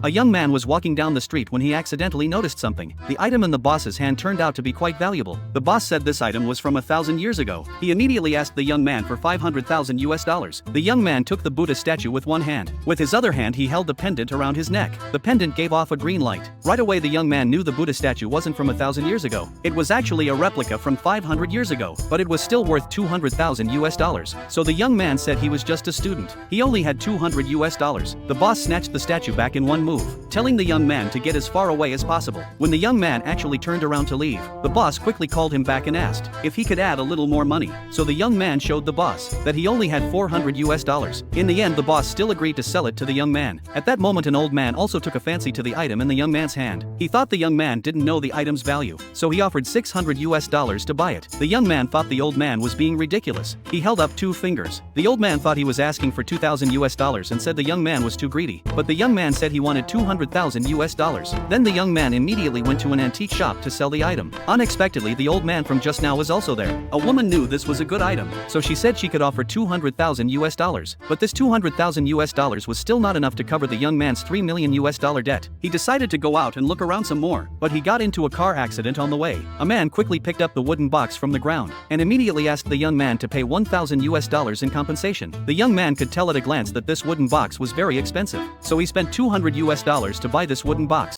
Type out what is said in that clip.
A young man was walking down the street when he accidentally noticed something. The item in the boss's hand turned out to be quite valuable. The boss said this item was from 1,000 years ago. He immediately asked the young man for $500,000. The young man took the Buddha statue with one hand. With his other hand he held the pendant around his neck. The pendant gave off a green light. Right away the young man knew the Buddha statue wasn't from 1,000 years ago. It was actually a replica from 500 years ago, but it was still worth $200,000. So the young man said he was just a student. He only had $200. The boss snatched the statue back in one move, telling the young man to get as far away as possible. When the young man actually turned around to leave, the boss quickly called him back and asked if he could add a little more money. So the young man showed the boss that he only had $400. In the end the boss still agreed to sell it to the young man. At that moment an old man also took a fancy to the item in the young man's hand. He thought the young man didn't know the item's value, so he offered $600 to buy it. The young man thought the old man was being ridiculous. He held up two fingers. The old man thought he was asking for $2,000 and said the young man was too greedy, but the young man said he wanted $200,000. Then the young man immediately went to an antique shop to sell the item. Unexpectedly the old man from just now was also there. A woman knew this was a good item, so she said she could offer $200,000. But this $200,000 was still not enough to cover the young man's $3 million debt. He decided to go out and look around some more, but he got into a car accident on the way. A man quickly picked up the wooden box from the ground and immediately asked the young man to pay $1,000 in compensation. The young man could tell at a glance that this wooden box was very expensive, so he spent $200 to buy this wooden box.